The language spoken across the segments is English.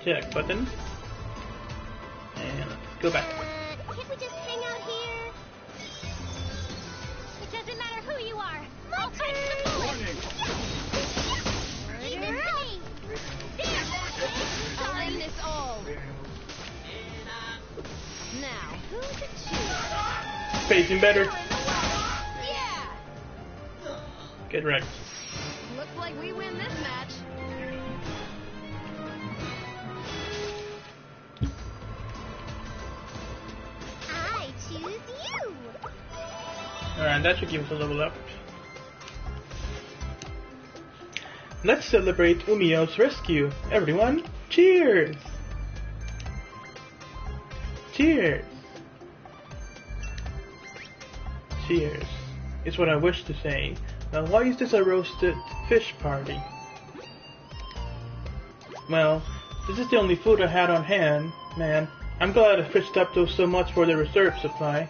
check button. And let's go back. Can't we just hang out here? It doesn't matter who you are. I'll take the bullet. Leave this to me. There. I'll end this all. Now, who's it choose? Facing better. Yeah. Get wrecked. Looks like we win this match. I choose you. Alright, that should give us a level up. Let's celebrate Umio's rescue. Everyone, cheers! Cheers! Cheers, is what I wish to say. Now, why is this a roasted fish party? Well, this is the only food I had on hand. Man, I'm glad I fished up those so much for the reserve supply.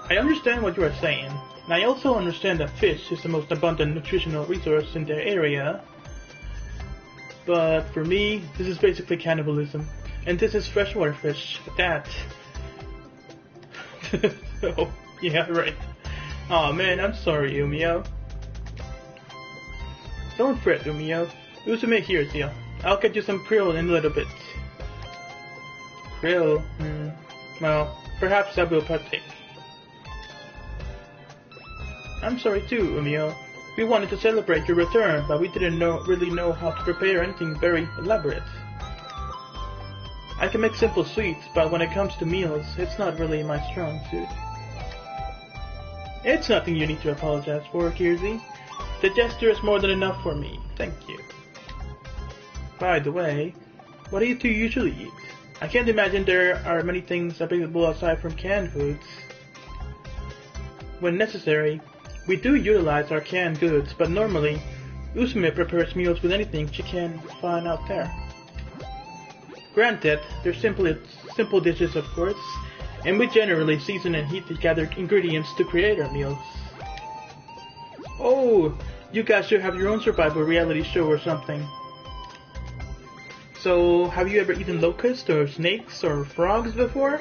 I understand what you are saying, and I also understand that fish is the most abundant nutritional resource in the area. But for me, this is basically cannibalism, and this is freshwater fish. That. Oh, yeah, right. Aw, man, I'm sorry, Umio. Don't fret, Umio. Usume hears you. I'll get you some krill in a little bit. Krill? Well, perhaps I will partake. I'm sorry too, Umio. We wanted to celebrate your return, but we didn't really know how to prepare anything very elaborate. I can make simple sweets, but when it comes to meals, it's not really my strong suit. It's nothing you need to apologize for, Kierzy. The gesture is more than enough for me. Thank you. By the way, what do you two usually eat? I can't imagine there are many things available aside from canned foods. When necessary, we do utilize our canned goods, but normally, Usume prepares meals with anything she can find out there. Granted, they're simple dishes, of course, and we generally season and heat the gathered ingredients to create our meals. Oh, you guys should have your own survival reality show or something. So, have you ever eaten locusts or snakes or frogs before?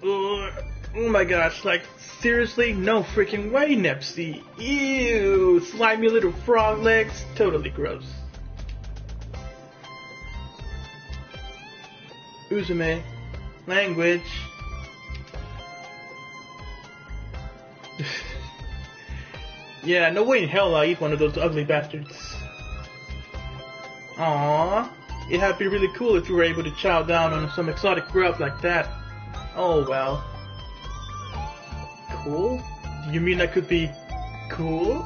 Oh my gosh, like, seriously? No freaking way, Nepsy. Ew, slimy little frog legs. Totally gross. Uzume. Language. Yeah, no way in hell I'll eat one of those ugly bastards. Aww. It'd be really cool if you were able to chow down on some exotic grub like that. Oh well. Cool? Do you mean I could be cool?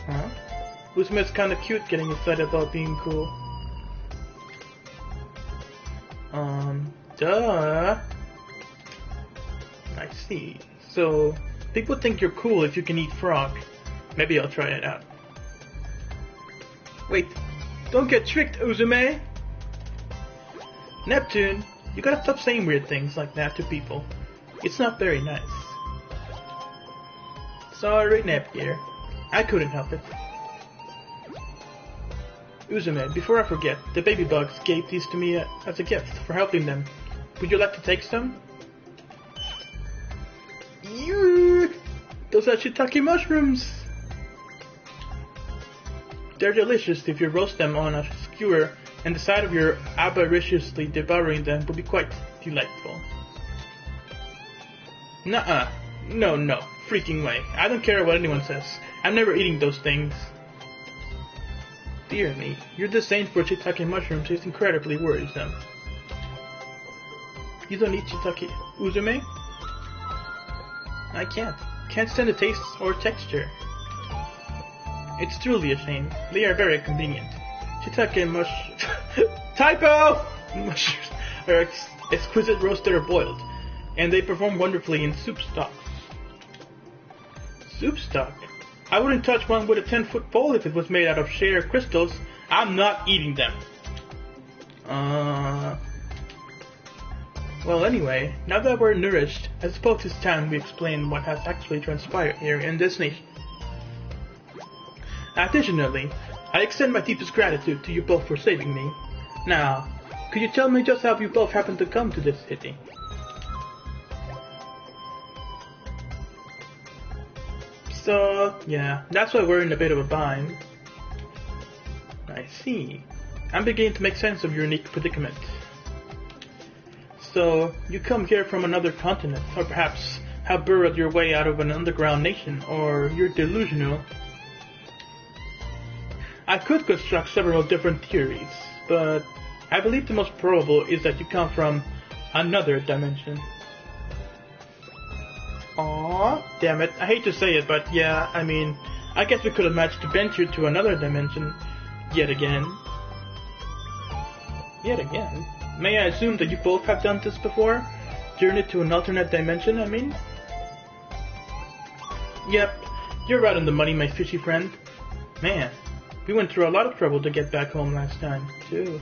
Huh? Uzume's kinda cute getting excited about being cool. Duh. I see. So, people think you're cool if you can eat frog. Maybe I'll try it out. Wait, don't get tricked, Uzume! Neptune, you gotta stop saying weird things like that to people. It's not very nice. Sorry, Nepgear. I couldn't help it. Uzume, before I forget, the baby bugs gave these to me as a gift for helping them. Would you like to take some? Ew! Those are shiitake mushrooms! They're delicious if you roast them on a skewer, and the sight of your avariciously devouring them would be quite delightful. Nuh-uh. No, freaking way. I don't care what anyone says. I'm never eating those things. Dear me, your disdain for shiitake mushrooms is incredibly worrisome. You don't eat shiitake, Uzume? I can't. Can't stand the taste or texture. It's truly a shame. They are very convenient. Shiitake typo! Mushrooms are exquisite roasted or boiled, and they perform wonderfully in soup stocks. Soup stock? I wouldn't touch one with a 10-foot pole if it was made out of sheer crystals. I'm not eating them. Well, anyway, now that we're nourished, I suppose it's time we explain what has actually transpired here in this nation. Additionally, I extend my deepest gratitude to you both for saving me. Now, could you tell me just how you both happened to come to this city? So, yeah, that's why we're in a bit of a bind. I see. I'm beginning to make sense of your unique predicament. So, you come here from another continent, or perhaps have burrowed your way out of an underground nation, or you're delusional. I could construct several different theories, but I believe the most probable is that you come from another dimension. Aww, damn it, I hate to say it, but yeah, I mean, I guess we could have managed to venture to another dimension yet again. Yet again? May I assume that you both have done this before? Journeyed to an alternate dimension, I mean? Yep, you're right on the money, my fishy friend. Man, we went through a lot of trouble to get back home last time, too.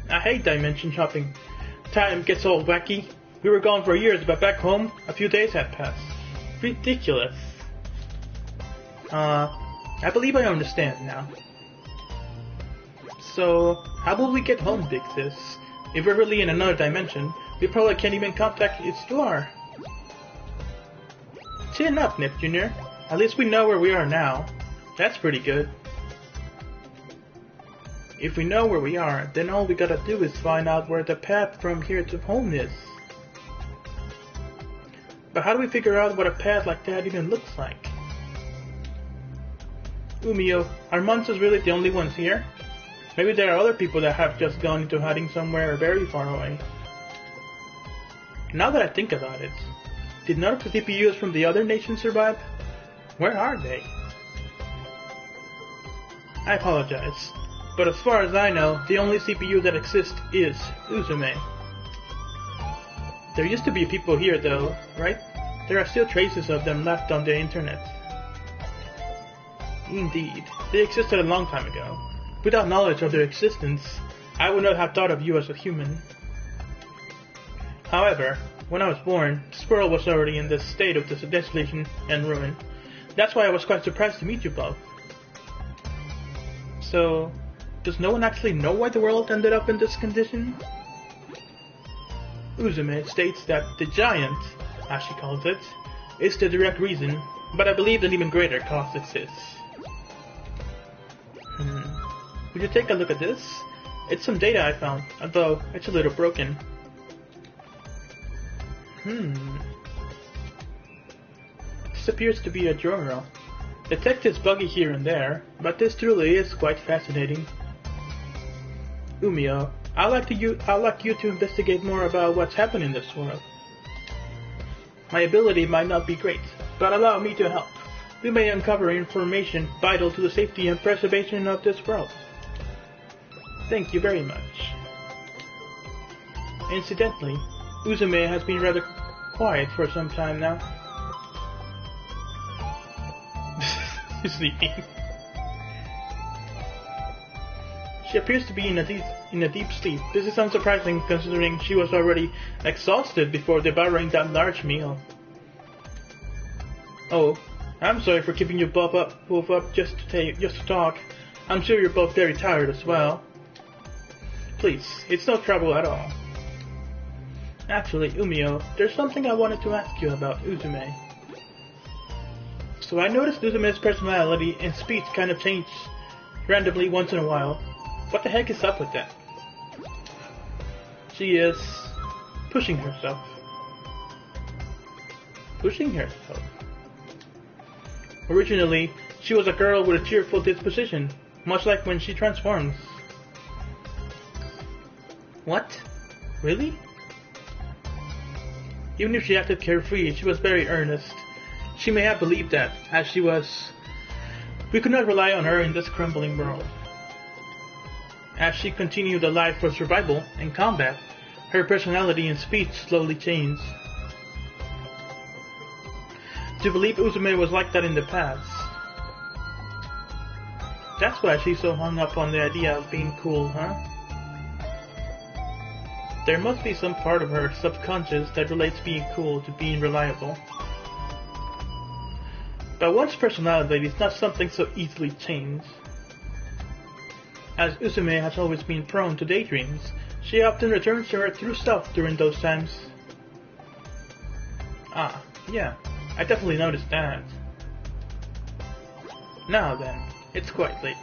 I hate dimension hopping. Time gets all wacky. We were gone for years, but back home, a few days had passed. Ridiculous. I believe I understand now. So, how will we get home, Big Sis? If we're really in another dimension, we probably can't even contact its door. Chin up, Nip Jr. At least we know where we are now. That's pretty good. If we know where we are, then all we gotta do is find out where the path from here to home is. But how do we figure out what a path like that even looks like? Umio, are monsters really the only ones here? Maybe there are other people that have just gone into hiding somewhere very far away. Now that I think about it, did none of the CPUs from the other nations survive? Where are they? I apologize, but as far as I know, the only CPU that exists is Uzume. There used to be people here though, right? There are still traces of them left on the internet. Indeed, they existed a long time ago. Without knowledge of their existence, I would not have thought of you as a human. However, when I was born, this world was already in this state of desolation and ruin. That's why I was quite surprised to meet you both. So, does no one actually know why the world ended up in this condition? Uzume states that the giant, as she calls it, is the direct reason, but I believe an even greater cause exists. Would you take a look at this? It's some data I found, although it's a little broken. This appears to be a journal. The text is buggy here and there, but this truly is quite fascinating. Umio, I'd like you to investigate more about what's happened in this world. My ability might not be great, but allow me to help. We may uncover information vital to the safety and preservation of this world. Thank you very much. Incidentally, Uzume has been rather quiet for some time now. Sleeping. She appears to be in a deep sleep. This is unsurprising considering she was already exhausted before devouring that large meal. Oh, I'm sorry for keeping you both up just to talk. I'm sure you're both very tired as well. Please, it's no trouble at all. Actually, Umio, there's something I wanted to ask you about Uzume. So I noticed Uzume's personality and speech kind of change randomly once in a while. What the heck is up with that? She is pushing herself. Pushing herself. Originally, she was a girl with a cheerful disposition, much like when she transforms. What? Really? Even if she acted carefree, she was very earnest. She may have believed that, as she was. We could not rely on her in this crumbling world. As she continued a life for survival and combat, her personality and speech slowly changed. Do you believe Uzume was like that in the past? That's why she's so hung up on the idea of being cool, huh? There must be some part of her subconscious that relates being cool to being reliable. But one's personality is not something so easily changed. As Usume has always been prone to daydreams, she often returns to her true self during those times. Ah, yeah, I definitely noticed that. Now then, it's quite late.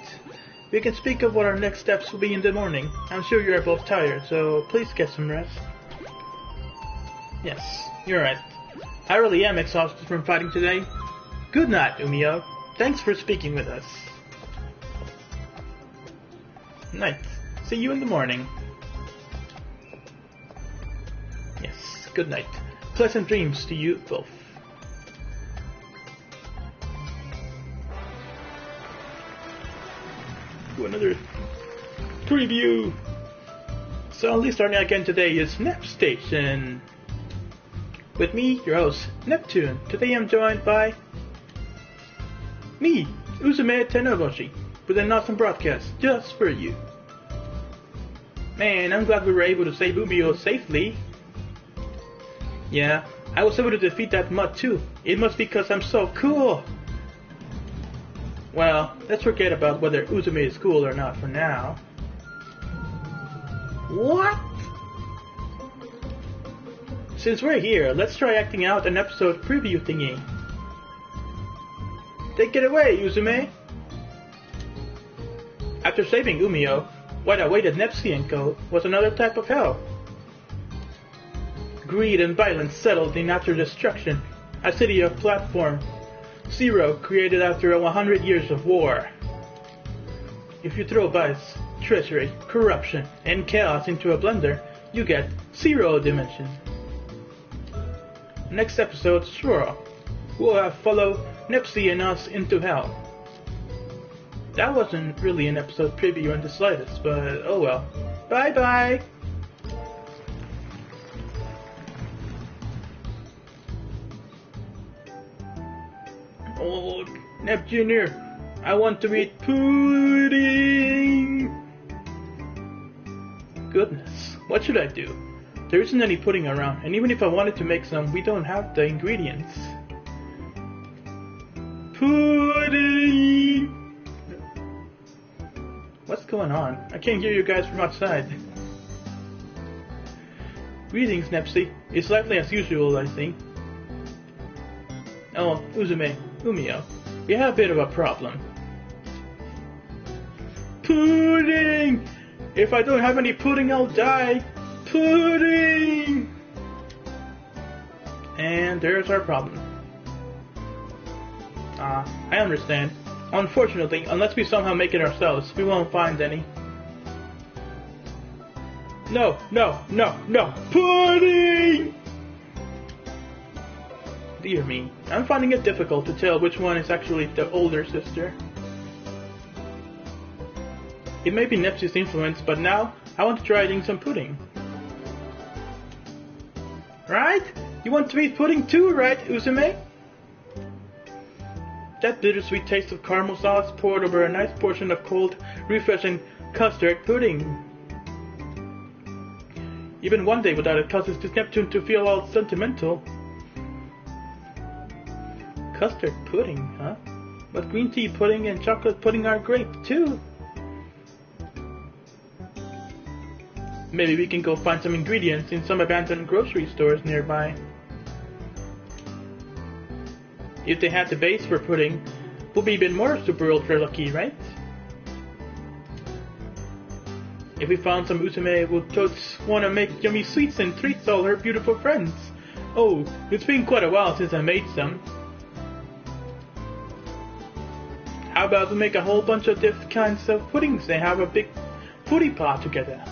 We can speak of what our next steps will be in the morning. I'm sure you are both tired, so please get some rest. Yes, you're right. I really am exhausted from fighting today. Good night, Umio. Thanks for speaking with us. Night. See you in the morning. Yes, good night. Pleasant dreams to you both. Another preview. So only starting again today is Nep Station. With me, your host, Neptune. Today I'm joined by me, Usume Tenoboshi, with an awesome broadcast just for you. Man, I'm glad we were able to save Ubio safely. Yeah, I was able to defeat that mud too. It must be because I'm so cool. Well, let's forget about whether Uzume is cool or not for now. What? Since we're here, let's try acting out an episode preview thingy. Take it away, Uzume! After saving Umio, what awaited Nepsi & Co. was another type of hell. Greed and violence settled in after destruction, a city of platform Zero created after 100 years of war. If you throw vice, treachery, corruption, and chaos into a blender, you get Zero Dimension. Next episode, sure, we'll have follow Nepsi and us into hell. That wasn't really an episode preview in the slightest, but oh well. Bye bye! Oh, Nep Jr., I want to eat pudding! Goodness, what should I do? There isn't any pudding around, and even if I wanted to make some, we don't have the ingredients. Pudding! What's going on? I can't hear you guys from outside. Greetings, Nepsi. It's lively as usual, I think. Oh, Uzume, Umio, we have a bit of a problem. Pudding! If I don't have any pudding, I'll die! Pudding! And there's our problem. I understand. Unfortunately, unless we somehow make it ourselves, we won't find any. No, no, no, no! Pudding! Dear me, I'm finding it difficult to tell which one is actually the older sister. It may be Nepsi's influence, but now I want to try eating some pudding. Right? You want to eat pudding too, right, Uzume? That bittersweet taste of caramel sauce poured over a nice portion of cold, refreshing custard pudding. Even one day without it causes this Neptune to feel all sentimental. Custard pudding, huh? But green tea pudding and chocolate pudding are great too. Maybe we can go find some ingredients in some abandoned grocery stores nearby. If they had the base for pudding, we'll be even more super ultra lucky, right? If we found some Uzume, we'll totes want to make yummy sweets and treats all her beautiful friends. Oh, it's been quite a while since I made some. How about we make a whole bunch of different kinds of puddings and have a big foodie pot together?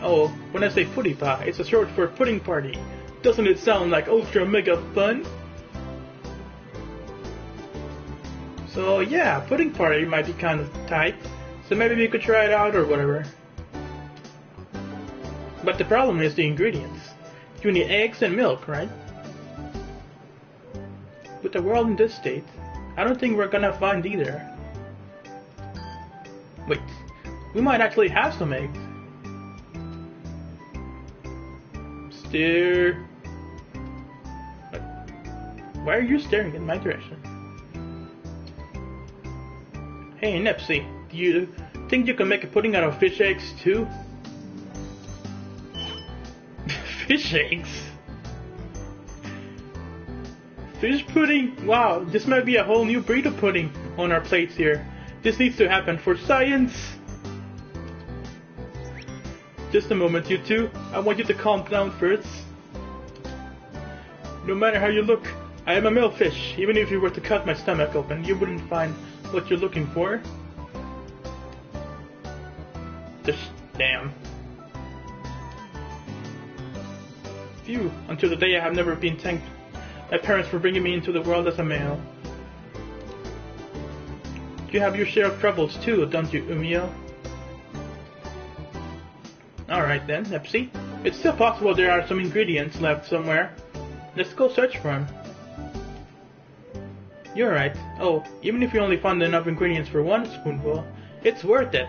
Oh, when I say foodie pot, it's a short for pudding party. Doesn't it sound like ultra mega fun? So yeah, pudding party might be kind of tight, so maybe we could try it out or whatever. But the problem is the ingredients. You need eggs and milk, right? With the world in this state, I don't think we're gonna find either. Wait, we might actually have some eggs. Steer. Why are you staring in my direction? Hey, Nepsi, do you think you can make a pudding out of fish eggs too? Fish eggs? Fish pudding? Wow, this might be a whole new breed of pudding on our plates here. This needs to happen for science! Just a moment, you two. I want you to calm down first. No matter how you look, I am a male fish. Even if you were to cut my stomach open, you wouldn't find what you're looking for. Just damn. Phew, until the day I have never been thanked my parents for bringing me into the world as a male. You have your share of troubles too, don't you, Umio? Alright then, Nepsi. It's still possible there are some ingredients left somewhere. Let's go search for them. You're right. Oh, even if you only found enough ingredients for one spoonful, it's worth it.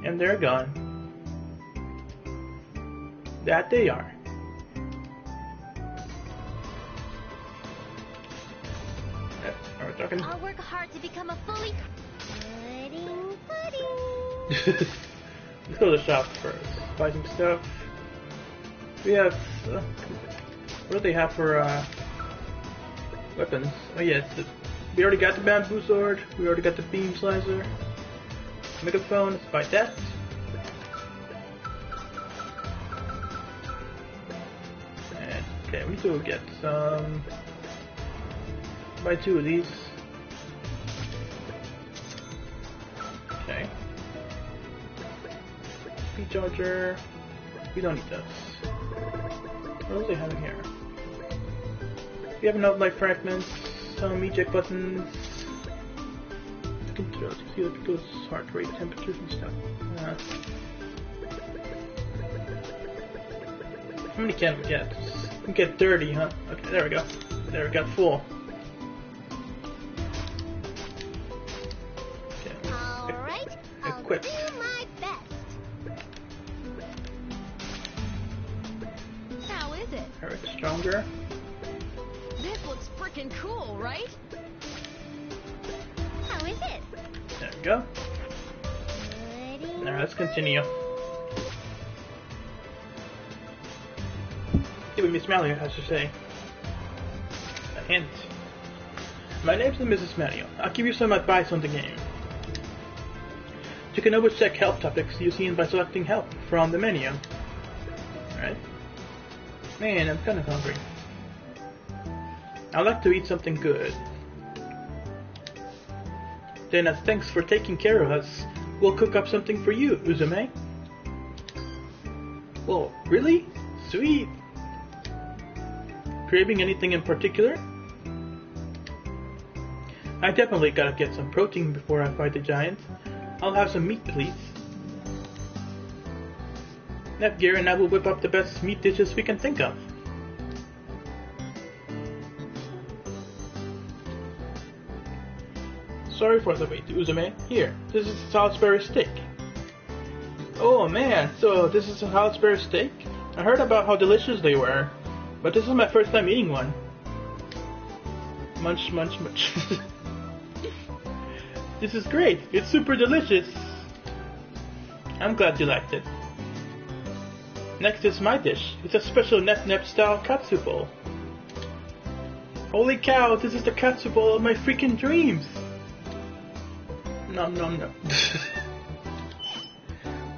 And they're gone. That they are. I'll work hard to become a fully pudding. Let's go to the shop first. Buy some stuff. We have... what do they have for weapons? Oh yes, we already got the bamboo sword. We already got the beam slicer. Megaphone, let's buy that. And, okay, we need to get some... buy 2 of these. Okay. Speed charger. We don't need those. What do they have in here? We have enough light fragments, some eject buttons. Controls. See the people's heart rate, temperatures, and stuff. How many can we get? We can get 30, huh? Okay, there we go. There we got full. I'll do my best. How is it? Alright, stronger. This looks freaking cool, right? How is it? There we go. Alright, let's continue. See what Miss Malio has to say. A hint. My name's Mrs. Malio. I'll give you some advice on the game. You can always check help topics using by selecting help from the menu. Alright. Man, I'm kinda hungry. I'd like to eat something good. Then as thanks for taking care of us, we'll cook up something for you, Uzume. Whoa, really? Sweet! Craving anything in particular? I definitely gotta get some protein before I fight the giant. I'll have some meat, please. Nepgear and I will whip up the best meat dishes we can think of. Sorry for the wait, Uzume. Here, this is a Salisbury steak. Oh man, so this is a Salisbury steak? I heard about how delicious they were, but this is my first time eating one. Munch, munch, munch. This is great. It's super delicious. I'm glad you liked it. Next is my dish. It's a special Nep style katsu bowl. Holy cow, this is the katsu bowl of my freaking dreams. Nom nom nom.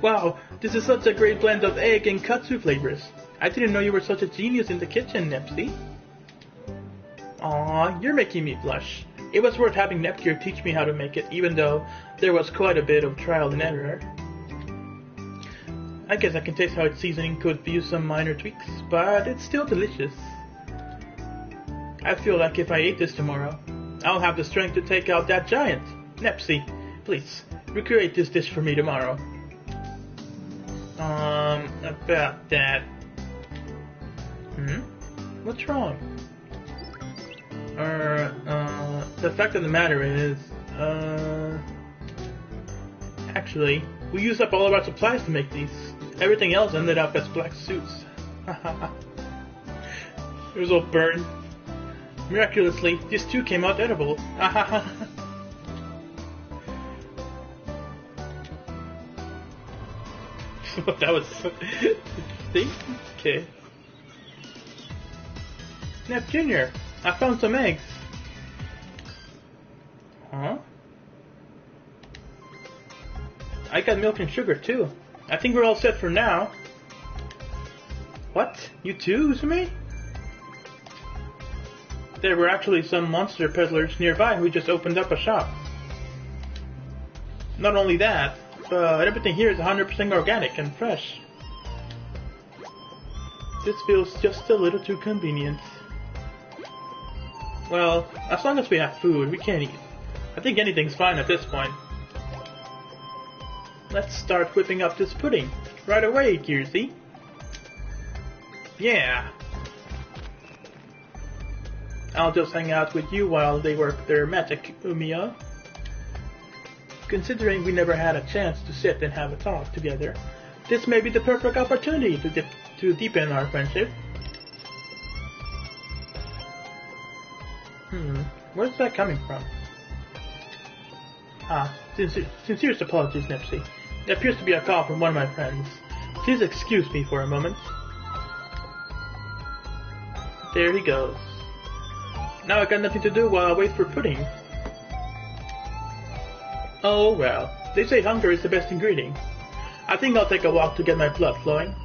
Wow, this is such a great blend of egg and katsu flavors. I didn't know you were such a genius in the kitchen, Nepsi. Aw, you're making me blush. It was worth having Nepgear teach me how to make it, even though there was quite a bit of trial and error. I guess I can taste how its seasoning could use some minor tweaks, but it's still delicious. I feel like if I ate this tomorrow, I'll have the strength to take out that giant. Nepsi, please, recreate this dish for me tomorrow. About that. What's wrong? The fact of the matter is, actually, we used up all of our supplies to make these. Everything else ended up as black suits. It was all burned. Miraculously, these two came out edible. That was interesting. Okay. Nep Jr., I found some eggs. Huh? I got milk and sugar too. I think we're all set for now. What? You too, Usume? There were actually some monster peddlers nearby who just opened up a shop. Not only that, but everything here is 100% organic and fresh. This feels just a little too convenient. Well, as long as we have food, we can eat. I think anything's fine at this point. Let's start whipping up this pudding. Right away, Gearsy. Yeah. I'll just hang out with you while they work their magic, Umiya. Considering we never had a chance to sit and have a talk together, this may be the perfect opportunity to deepen our friendship. Where's that coming from? Sincerest apologies, Nipsey. It appears to be a call from one of my friends. Please excuse me for a moment. There he goes. Now I got nothing to do while I wait for pudding. Oh well, they say hunger is the best ingredient. I think I'll take a walk to get my blood flowing.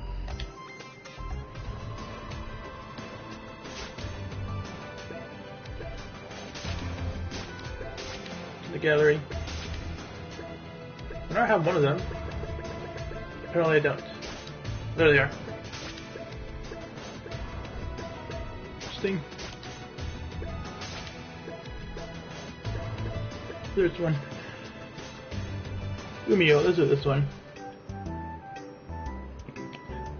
The gallery. I have one of them. Apparently I don't. There they are. Interesting. There's one. Umiyo, let's do this one.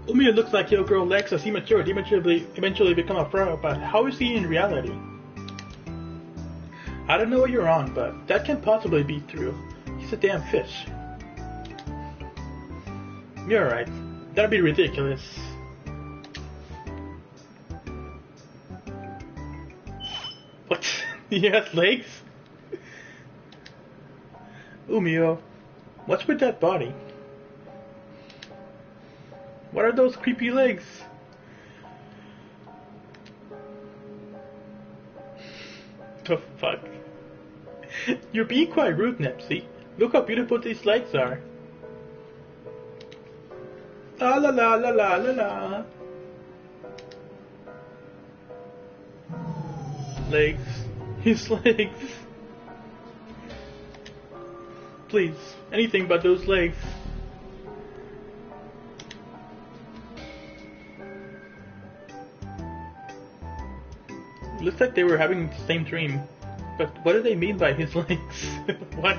Umiyo looks like he'll grow legs as he matures, eventually become a pro, but how is he in reality? I don't know what you're on, but that can't possibly be true. He's a damn fish. You're right. That'd be ridiculous. What? He has legs? Umiyo, what's with that body? What are those creepy legs? The fuck? You're being quite rude, Nepsy. Look how beautiful these legs are. La la la la la la la. Legs. His legs. Please, anything but those legs. Looks like they were having the same dream. But what do they mean by his legs? What?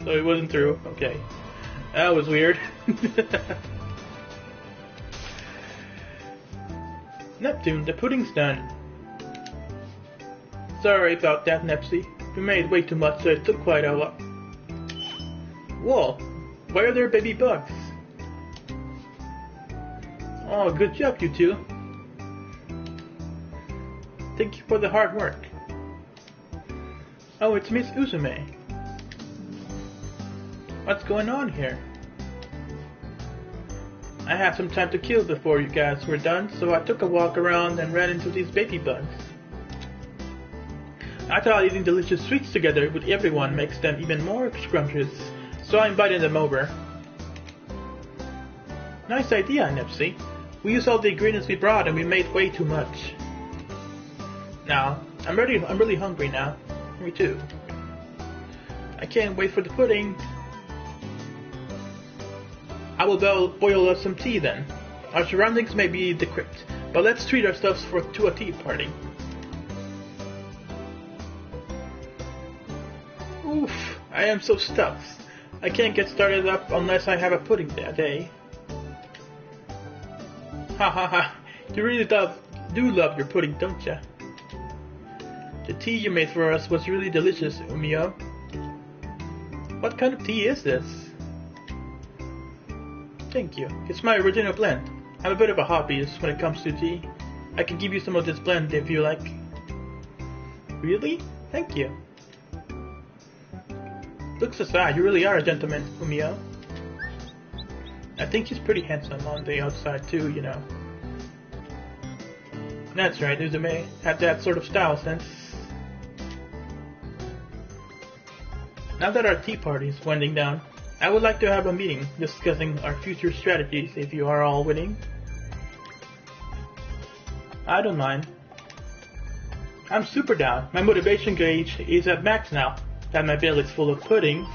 So it wasn't true. Okay. That was weird. Neptune, the pudding's done. Sorry about that, Nepsy. We made way too much, so it took quite a while. Whoa, why are there baby bugs? Oh, good job, you two. Thank you for the hard work. Oh, it's Miss Uzume. What's going on here? I had some time to kill before you guys were done, so I took a walk around and ran into these baby bugs. I thought eating delicious sweets together with everyone makes them even more scrumptious, so I invited them over. Nice idea, Nipsey. We used all the ingredients we brought and we made way too much. Now, I'm really hungry now. Me too. I can't wait for the pudding. I will boil us some tea then. Our surroundings may be the crypt, but let's treat ourselves to a tea party. Oof, I am so stuffed. I can't get started up unless I have a pudding that day. Ha ha ha, you really do love your pudding, don't ya? The tea you made for us was really delicious, Umiyo. What kind of tea is this? Thank you. It's my original blend. I'm a bit of a hobbyist when it comes to tea. I can give you some of this blend if you like. Really? Thank you. Looks aside, you really are a gentleman, Fumio. I think he's pretty handsome on the outside too, you know. That's right, Uzume had that sort of style sense. Now that our tea party is winding down, I would like to have a meeting discussing our future strategies if you are all willing. I don't mind. I'm super down. My motivation gauge is at max now that my belly's full of pudding.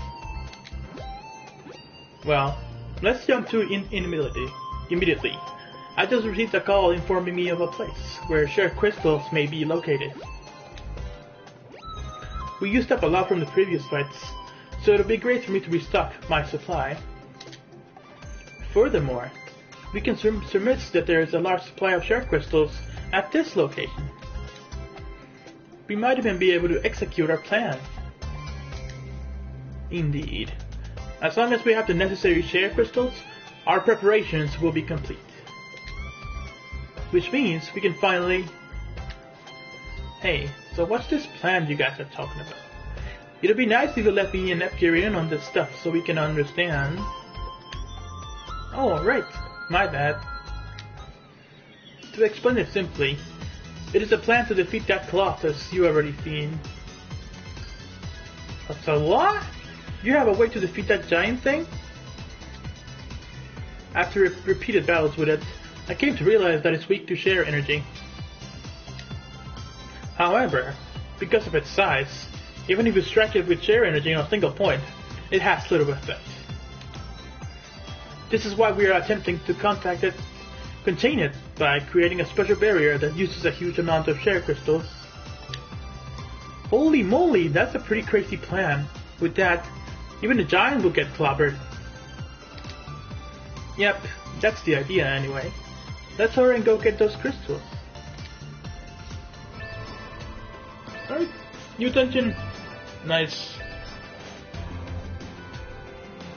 Well, let's jump to immediately. I just received a call informing me of a place where shared crystals may be located. We used up a lot from the previous fights, so it'll be great for me to restock my supply. Furthermore, we can surmise that there is a large supply of shared crystals at this location. We might even be able to execute our plan. Indeed. As long as we have the necessary share crystals, our preparations will be complete. Which means we can finally... Hey, so what's this plan you guys are talking about? It'll be nice if you let me and Nepgear in on this stuff so we can understand. Oh, right. My bad. To explain it simply, it is a plan to defeat that Colossus you already seen. So what? You have a way to defeat that giant thing? After repeated battles with it, I came to realize that it's weak to share energy. However, because of its size, even if you strike it with share energy on a single point, it has little effect. This is why we are attempting to contain it by creating a special barrier that uses a huge amount of share crystals. Holy moly, that's a pretty crazy plan. With that, even the giant will get clobbered. Yep, that's the idea anyway. Let's hurry and go get those crystals. Alright, new dungeon. Nice.